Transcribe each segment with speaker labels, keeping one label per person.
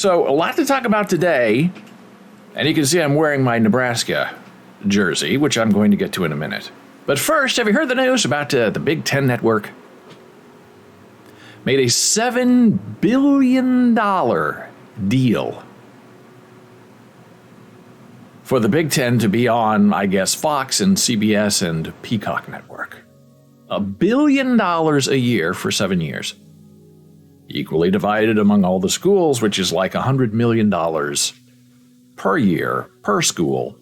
Speaker 1: So, a lot to talk about today, and you can see I'm wearing my Nebraska jersey, which I'm going to get to in a minute. But first, have you heard the news about the Big Ten Network? Made a $7 billion deal for the Big Ten to be on, I guess, Fox and CBS and Peacock Network. $1 billion a year for 7 years. Equally divided among all the schools, which is like $100 million per year, per school,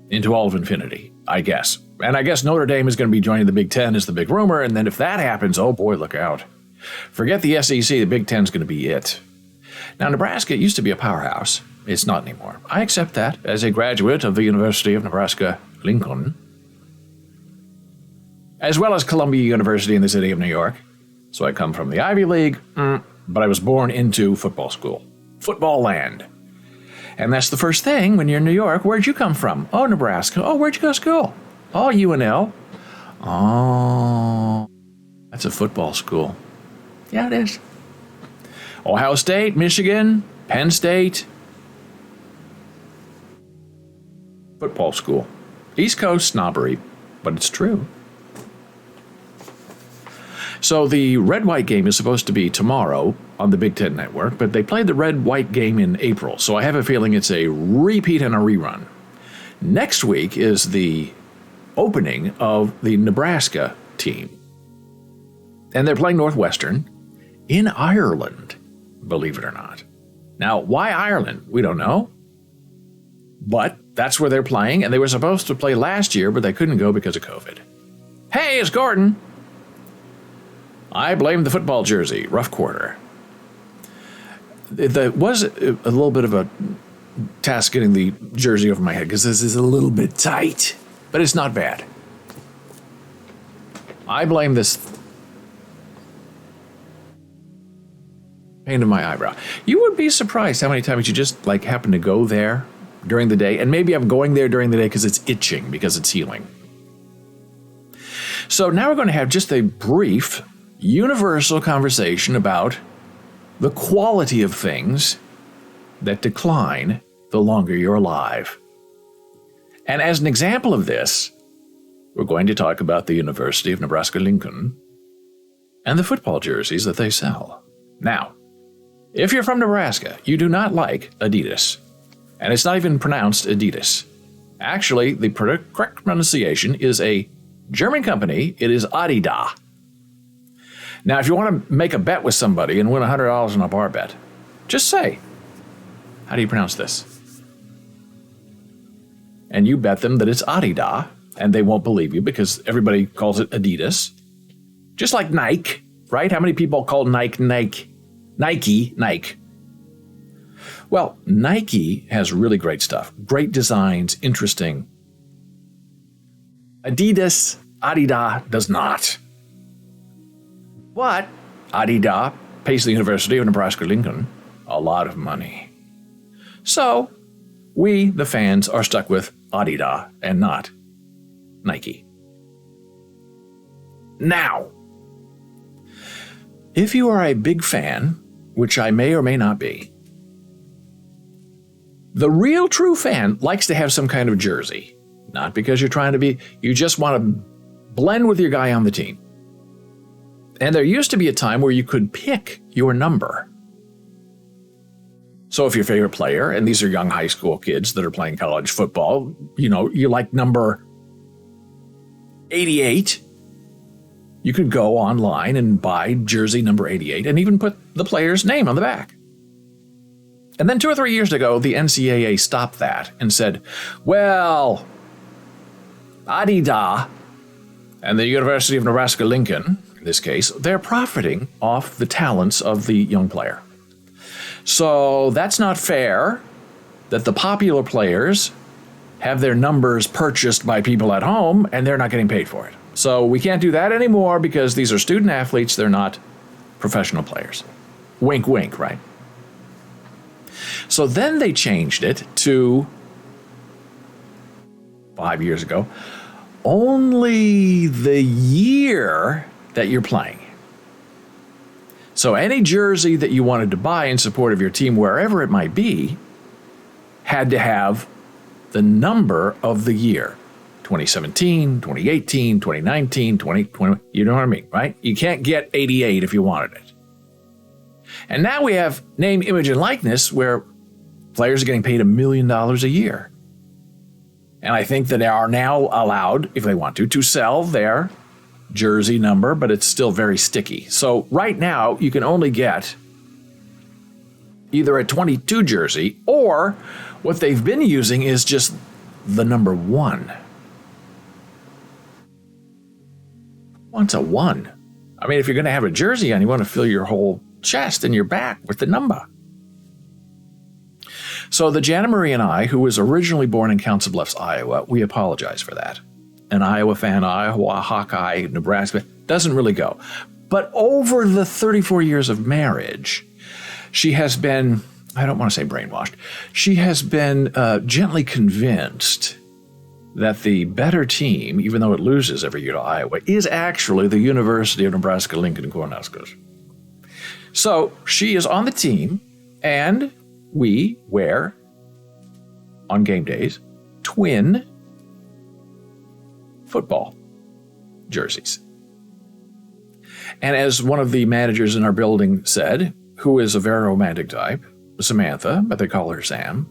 Speaker 1: into all of infinity, I guess. And I guess Notre Dame is going to be joining the Big Ten is the big rumor, and then if that happens, oh boy, look out. Forget the SEC, the Big Ten's going to be it. Now, Nebraska used to be a powerhouse. It's not anymore. I accept that as a graduate of the University of Nebraska-Lincoln, as well as Columbia University in the city of New York. So I come from the Ivy League, but I was born into football school. Football land. And that's the first thing when you're in New York. Where'd you come from? Oh, Nebraska. Oh, where'd you go to school? Oh, UNL. Oh, that's a football school. Yeah, it is. Ohio State, Michigan, Penn State. Football school. East Coast snobbery, but it's true. So the red-white game is supposed to be tomorrow on the Big Ten Network, but they played the red-white game in April, so I have a feeling it's a repeat and a rerun. Next week is the opening of the Nebraska team. And they're playing Northwestern in Ireland, believe it or not. Now, why Ireland? We don't know. But that's where they're playing, and they were supposed to play last year, but they couldn't go because of COVID. Hey, it's Gordon. I blame the football jersey, rough quarter. There was a little bit of a task getting the jersey over my head because this is a little bit tight, but it's not bad. I blame this pain in my eyebrow. You would be surprised how many times you just happen to go there during the day, and maybe I'm going there during the day because it's itching, because it's healing. So now we're going to have just a brief universal conversation about the quality of things that decline the longer you're alive. And as an example of this, we're going to talk about the University of Nebraska-Lincoln and the football jerseys that they sell. Now, if you're from Nebraska, you do not like Adidas. And it's not even pronounced Adidas. Actually, the correct pronunciation is a German company. It is Adidas. Now, if you want to make a bet with somebody and win $100 on a bar bet, just say, how do you pronounce this? And you bet them that it's Adidas, and they won't believe you because everybody calls it Adidas. Just like Nike, right? How many people call Nike? Well, Nike has really great stuff. Great designs, interesting. Adidas does not. But Adidas pays the University of Nebraska-Lincoln a lot of money. So, we, the fans, are stuck with Adidas and not Nike. Now, if you are a big fan, which I may or may not be, the real true fan likes to have some kind of jersey. Not because you're trying to be, you just want to blend with your guy on the team. And there used to be a time where you could pick your number. So if your favorite player, and these are young high school kids that are playing college football, you like number 88, you could go online and buy jersey number 88 and even put the player's name on the back. And then 2 or 3 years ago, the NCAA stopped that and said, well, Adidas and the University of Nebraska-Lincoln, in this case, they're profiting off the talents of the young player. So that's not fair that the popular players have their numbers purchased by people at home and they're not getting paid for it. So we can't do that anymore because these are student athletes, they're not professional players. Wink, wink, right? So then they changed it to, 5 years ago, only the year that you're playing. So any jersey that you wanted to buy in support of your team, wherever it might be, had to have the number of the year. 2017, 2018, 2019, 2020, you know what I mean, right? You can't get 88 if you wanted it. And now we have name, image, and likeness where players are getting paid $1 million a year. And I think that they are now allowed, if they want to sell their jersey number, but it's still very sticky. So right now, you can only get either a 22 jersey, or what they've been using is just the number 1. What's a 1? I mean, if you're going to have a jersey on, you want to fill your whole chest and your back with the number. So the Jana Marie and I, who was originally born in Council Bluffs, Iowa, we apologize for that. An Iowa fan, Iowa, Hawkeye, Nebraska, doesn't really go. But over the 34 years of marriage, she has been, I don't want to say brainwashed, she has been gently convinced that the better team, even though it loses every year to Iowa, is actually the University of Nebraska-Lincoln Cornhuskers. So she is on the team, and we wear, on game days, twin football jerseys. And as one of the managers in our building said, who is a very romantic type, Samantha, but they call her Sam,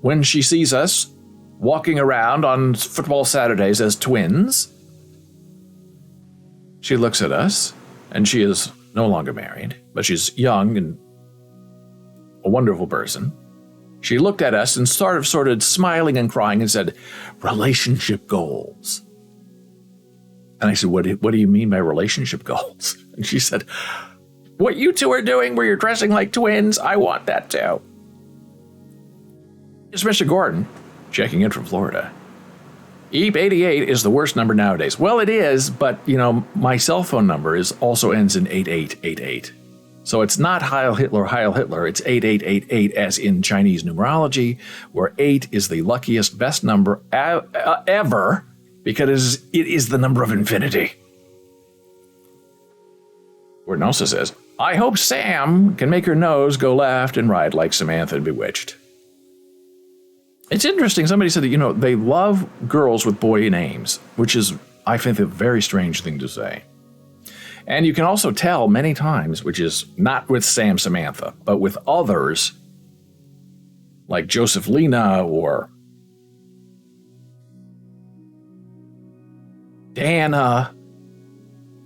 Speaker 1: when she sees us walking around on football Saturdays as twins, she looks at us, and she is no longer married, but she's young and a wonderful person. She looked at us and started smiling and crying and said, "Relationship goals." And I said, what do you mean by relationship goals? And she said, "What you two are doing where you're dressing like twins, I want that too." It's Mr. Gordon, checking in from Florida. EAP88 is the worst number nowadays. Well, it is, but, my cell phone number also ends in 8888. So it's not Heil Hitler, it's 8888 as in Chinese numerology, where 8 is the luckiest, best number ever, because it is the number of infinity. Gordon also says, "I hope Sam can make her nose go left and right like Samantha in Bewitched." It's interesting. Somebody said that, they love girls with boy names, which is, I think, a very strange thing to say. And you can also tell many times, which is not with Sam Samantha, but with others, like Joseph Lena or Dana,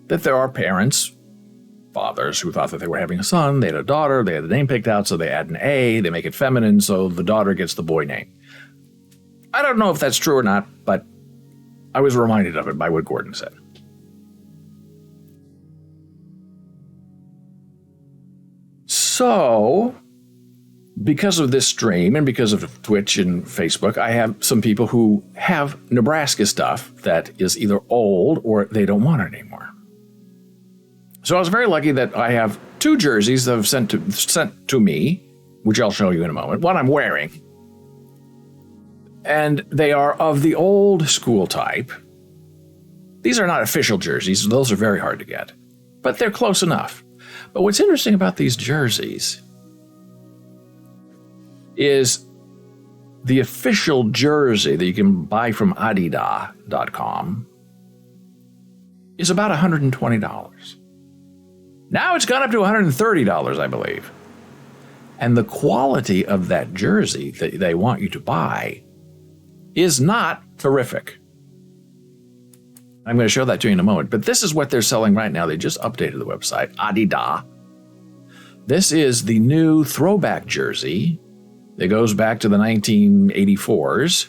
Speaker 1: that there are parents, fathers, who thought that they were having a son, they had a daughter, they had the name picked out, so they add an A, they make it feminine, so the daughter gets the boy name. I don't know if that's true or not, but I was reminded of it by what Gordon said. So, because of this stream and because of Twitch and Facebook, I have some people who have Nebraska stuff that is either old or they don't want it anymore. So I was very lucky that I have 2 jerseys that have sent to me, which I'll show you in a moment, what I'm wearing. And they are of the old school type. These are not official jerseys. Those are very hard to get, but they're close enough. But what's interesting about these jerseys is the official jersey that you can buy from Adidas.com is about $120. Now it's gone up to $130, I believe. And the quality of that jersey that they want you to buy is not terrific. I'm going to show that to you in a moment. But this is what they're selling right now. They just updated the website, Adidas. This is the new throwback jersey that goes back to the 1984s,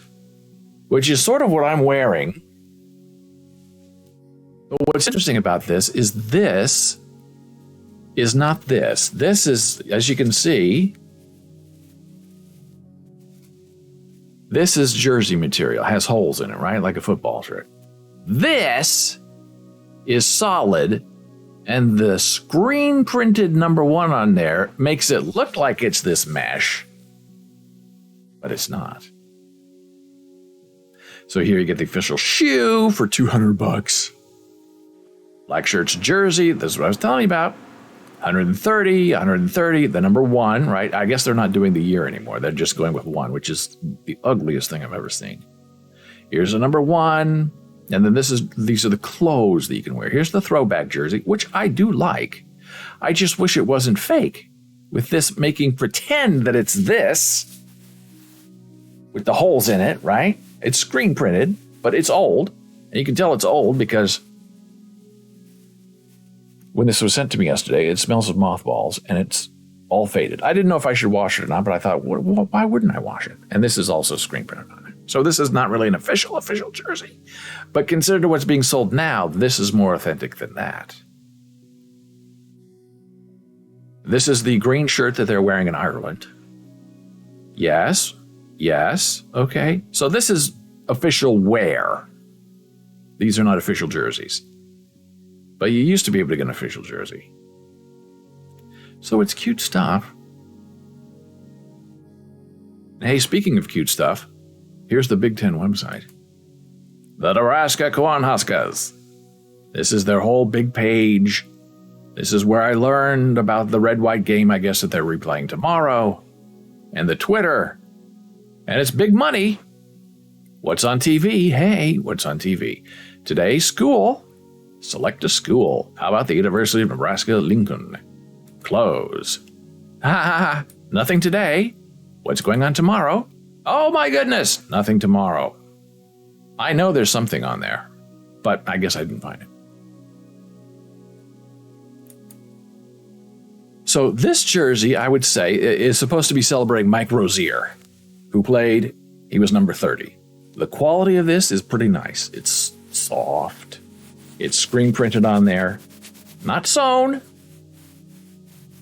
Speaker 1: which is sort of what I'm wearing. But what's interesting about this is not this. This is, as you can see, this is jersey material. It has holes in it, right? Like a football shirt. This is solid, and the screen printed number 1 on there makes it look like it's this mesh, but it's not. So here you get the official shoe for $200. Black shirts, jersey, this is what I was telling you about. 130, 130, the number 1, right? I guess they're not doing the year anymore. They're just going with 1, which is the ugliest thing I've ever seen. Here's a number 1, and then these are the clothes that you can wear. Here's the throwback jersey, which I do like. I just wish it wasn't fake. With this making pretend that it's this, with the holes in it, right? It's screen printed, but it's old. And you can tell it's old because when this was sent to me yesterday, it smells of mothballs and it's all faded. I didn't know if I should wash it or not, but I thought, why wouldn't I wash it? And this is also screen printed on it. So this is not really an official jersey. But considered to what's being sold now, this is more authentic than that. This is the green shirt that they're wearing in Ireland. Yes. Okay. So this is official wear. These are not official jerseys. But you used to be able to get an official jersey. So it's cute stuff. Hey, speaking of cute stuff, here's the Big Ten website. The Nebraska Cornhuskers. This is their whole big page. This is where I learned about the red-white game, I guess, that they're replaying tomorrow. And the Twitter. And it's big money. What's on TV? Hey, what's on TV? Today, school. Select a school. How about the University of Nebraska-Lincoln? Close. Nothing today. What's going on tomorrow? Oh my goodness, nothing tomorrow. I know there's something on there, but I guess I didn't find it. So this jersey, I would say, is supposed to be celebrating Mike Rozier, who he was number 30. The quality of this is pretty nice. It's soft. It's screen printed on there. Not sewn.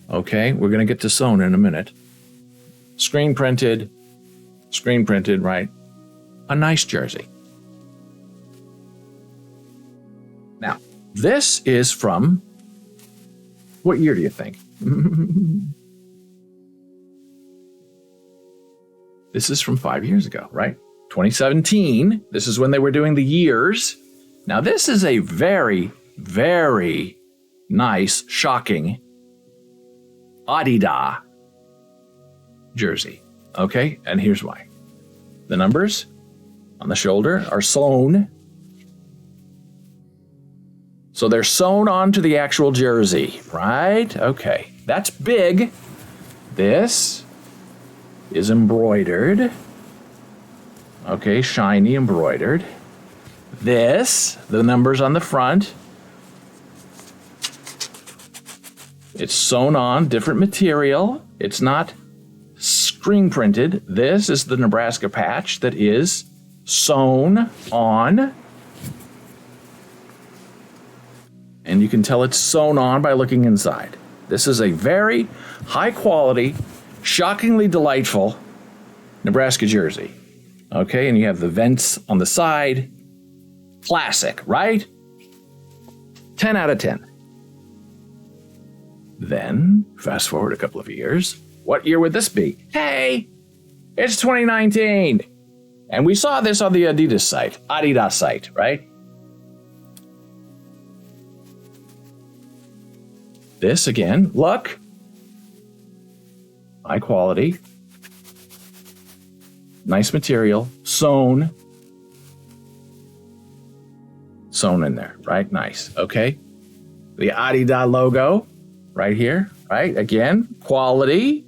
Speaker 1: Okay, we're going to get to sewn in a minute. Screen printed, right? A nice jersey. Now, this is from, what year do you think? This is from 5 years ago, right? 2017. This is when they were doing the years. Now, this is a very, very nice, shocking Adidas jersey. Okay, and here's why. The numbers on the shoulder are sewn. So they're sewn onto the actual jersey, right? Okay, that's big. This is embroidered. Okay, shiny embroidered. This, the numbers on the front, it's sewn on, different material. It's not screen printed. This is the Nebraska patch that is sewn on. And you can tell it's sewn on by looking inside. This is a very high quality, shockingly delightful Nebraska jersey. Okay, and you have the vents on the side. Classic, right? 10 out of 10. Then, fast forward a couple of years. What year would this be? Hey, it's 2019. And we saw this on the Adidas site, right? This again, look. High quality. Nice material, sewn in there, right? Nice, okay? The Adidas logo right here, right? Again, quality,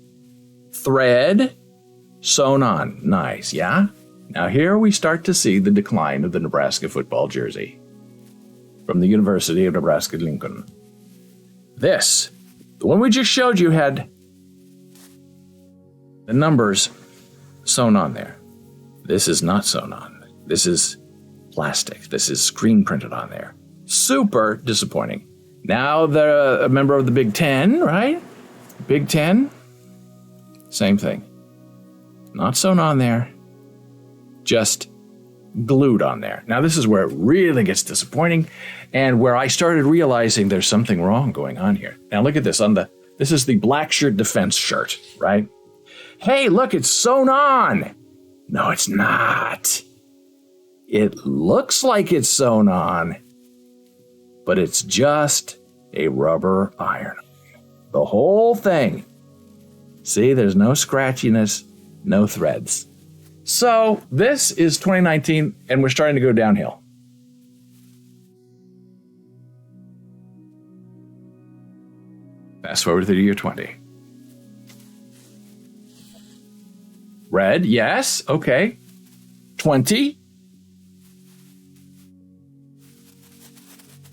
Speaker 1: thread, sewn on. Nice, yeah? Now here we start to see the decline of the Nebraska football jersey from the University of Nebraska-Lincoln. This, the one we just showed you, had the numbers sewn on there. This is not sewn on. This is plastic. This is screen printed on there. Super disappointing. Now they're a member of the Big Ten, right? Big Ten, same thing. Not sewn on there, just glued on there. Now this is where it really gets disappointing and where I started realizing there's something wrong going on here. Now look at this this is the black shirt defense shirt, right? Hey, look, it's sewn on. No, it's not. It looks like it's sewn on, but it's just a rubber iron. The whole thing. See, there's no scratchiness, no threads. So this is 2019, and we're starting to go downhill. Fast forward to the year 20. Red, yes, okay. 20.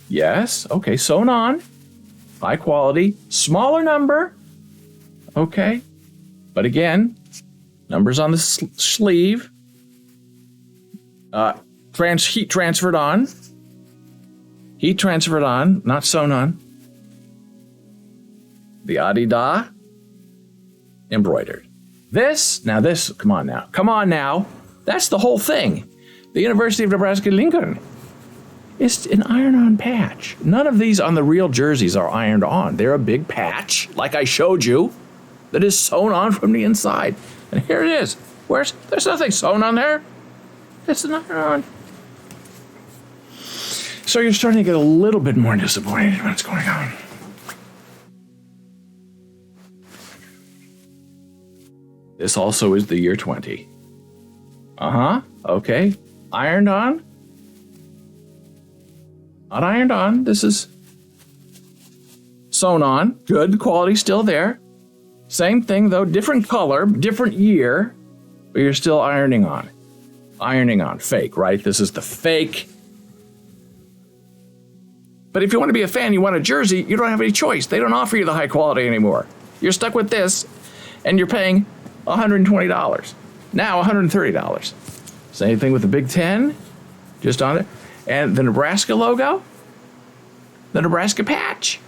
Speaker 1: Yes, okay, sewn on. High quality, smaller number. Okay, but again, numbers on the sleeve. Heat transferred on. Heat transferred on, not sewn on. The Adidas embroidered. Come on now. That's the whole thing. The University of Nebraska-Lincoln. It's an iron-on patch. None of these on the real jerseys are ironed on. They're a big patch, like I showed you, that is sewn on from the inside. And here it is. There's nothing sewn on there. It's an iron-on. So you're starting to get a little bit more disappointed in what's going on. This also is the year 20. Okay. Ironed on. Not ironed on. This is sewn on. Good. The quality's still there. Same thing, though. Different color, different year. But you're still ironing on. Ironing on. Fake, right? This is the fake. But if you want to be a fan, you want a jersey, you don't have any choice. They don't offer you the high quality anymore. You're stuck with this, and you're paying $120. Now $130. Same thing with the Big Ten, just on it. And the Nebraska logo, the Nebraska patch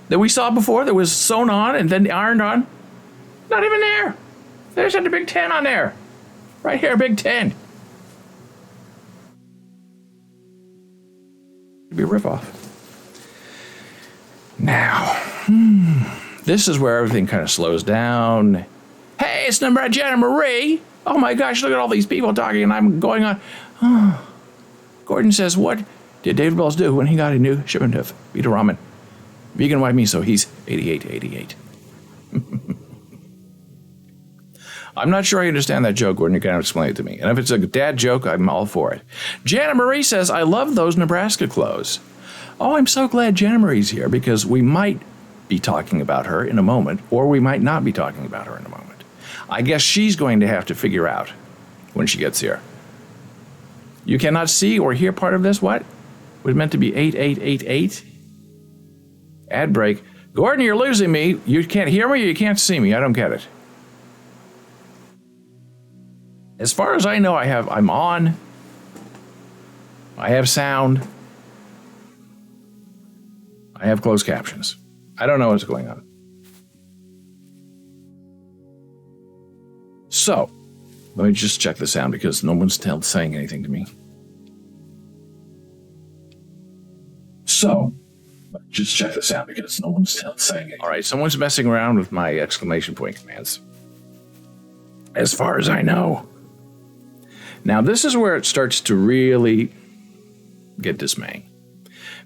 Speaker 1: that we saw before that was sewn on and then ironed on, not even there. They just had the Big Ten on there. Right here, Big Ten. It'd be a ripoff. Now, this is where everything kind of slows down. Hey, it's Jenna Marie. Oh my gosh, look at all these people talking, and I'm going on. Oh. Gordon says, what did David Bells do when he got a new shipment of Vita Ramen? Vegan white miso, he's 88. I'm not sure I understand that joke, Gordon. You can explain it to me. And if it's a dad joke, I'm all for it. Jana Marie says, I love those Nebraska clothes. Oh, I'm so glad Jana Marie's here, because we might be talking about her in a moment, or we might not be talking about her in a moment. I guess she's going to have to figure out when she gets here. You cannot see or hear part of this? What? It was meant to be 8888. Ad break. Gordon, you're losing me. You can't hear me or you can't see me. I don't get it. As far as I know, I'm on. I have sound. I have closed captions. I don't know what's going on. So, let me just check the sound because no one's saying anything to me. So, just check the sound because no one's saying anything. All right, someone's messing around with my exclamation point commands. As far as I know. Now, this is where it starts to really get dismaying.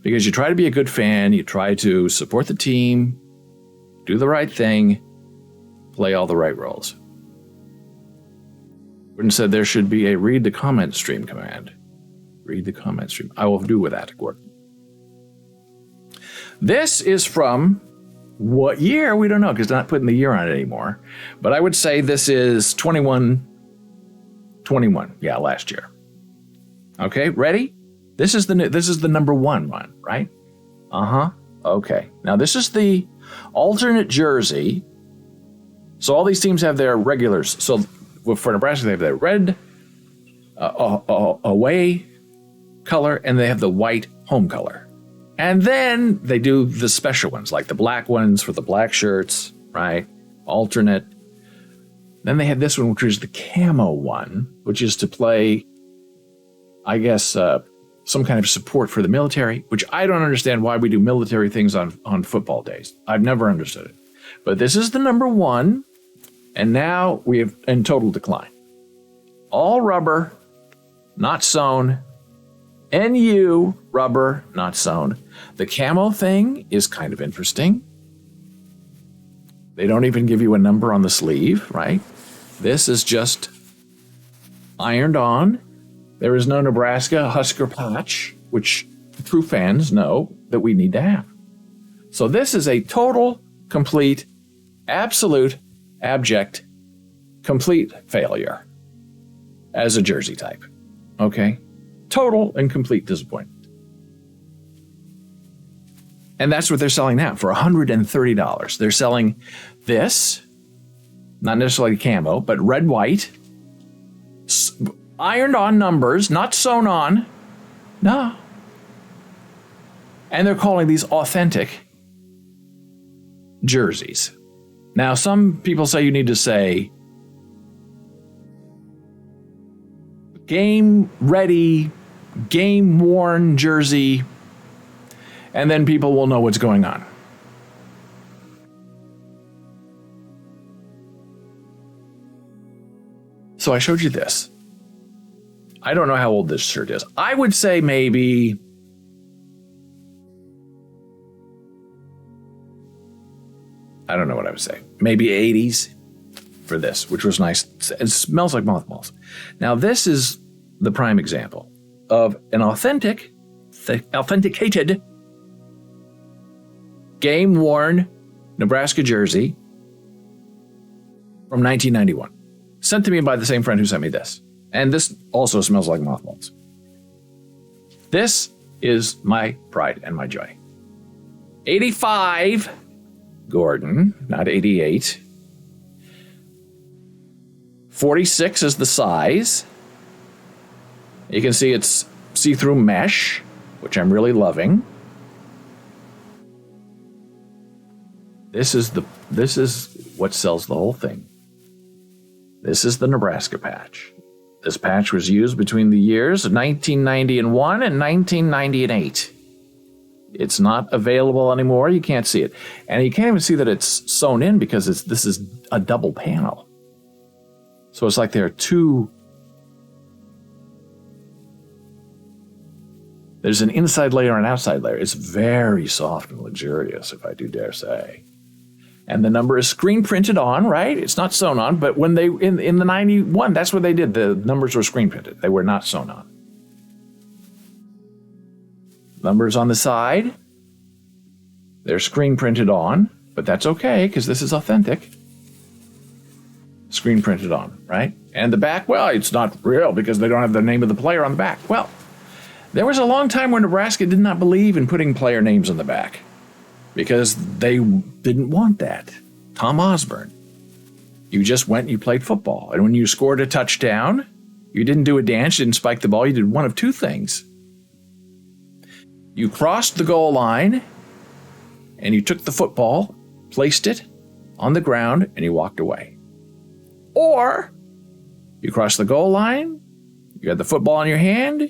Speaker 1: Because you try to be a good fan, you try to support the team, do the right thing, play all the right roles. Gordon said there should be a read the comment stream command. Read the comment stream. I will do with that, Gordon. This is from what year? We don't know because they're not putting the year on it anymore. But I would say this is 21. Yeah, last year. Okay, ready? This is the number one, right? Okay. Now this is the alternate jersey. So all these teams have their regulars. So for Nebraska, they have their red away color, and they have the white home color. And then they do the special ones, like the black ones for the black shirts, right? Alternate. Then they had this one, which is the camo one, which is to play, I guess, some kind of support for the military, which I don't understand why we do military things on football days. I've never understood it. But this is the number one, and now we have in total decline. All rubber, not sewn. NU, rubber, not sewn. The camo thing is kind of interesting. They don't even give you a number on the sleeve, right? This is just ironed on. There is no Nebraska Husker patch, which true fans know that we need to have. So this is a total, complete, absolute, abject, complete failure as a jersey type. Okay? Total and complete disappointment. And that's what they're selling now for $130. They're selling this, not necessarily camo, but red, white, ironed on numbers, not sewn on. No. And they're calling these authentic jerseys. Now, some people say you need to say game ready, game worn jersey, and then people will know what's going on. So I showed you this. I don't know how old this shirt is. I would say maybe I don't know what I would say. Maybe 80s for this, which was nice. It smells like mothballs. Now, this is the prime example of an authenticated, game-worn Nebraska jersey from 1991. Sent to me by the same friend who sent me this. And this also smells like mothballs. This is my pride and my joy. 85 Gordon, not 88. 46 is the size. You can see it's see-through mesh, which I'm really loving. This is what sells the whole thing. This is the Nebraska patch. This patch was used between the years of 1991 and 1998. It's not available anymore. You can't see it. And you can't even see that it's sewn in because this is a double panel. So it's like there are two. There's an inside layer and outside layer. It's very soft and luxurious, if I do dare say. And the number is screen printed on, right? It's not sewn on, but when they, in the 91, that's what they did. The numbers were screen printed. They were not sewn on. Numbers on the side, they're screen printed on, but that's okay because this is authentic. Screen printed on, right? And the back, well, it's not real because they don't have the name of the player on the back. Well, there was a long time where Nebraska did not believe in putting player names on the back because they didn't want that. Tom Osborne. You just went and you played football. And when you scored a touchdown, you didn't do a dance, you didn't spike the ball. You did one of two things. You crossed the goal line and you took the football, placed it on the ground, and you walked away. Or you crossed the goal line, you had the football in your hand,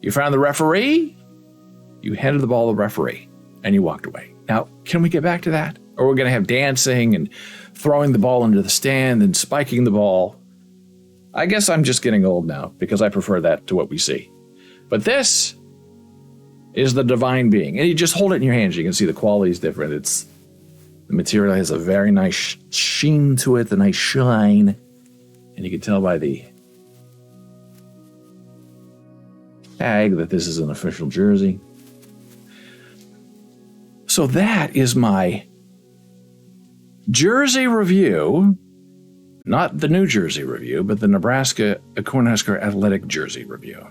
Speaker 1: you found the referee, you handed the ball to the referee, and you walked away. Now, can we get back to that? Or we're going to have dancing and throwing the ball into the stand and spiking the ball? I guess I'm just getting old now because I prefer that to what we see. But this is the divine being. And you just hold it in your hands. You can see the quality is different. The material has a very nice sheen to it, the nice shine. And you can tell by the tag that this is an official jersey. So that is my jersey review, not the New Jersey review, but the Nebraska Cornhusker Athletic jersey review.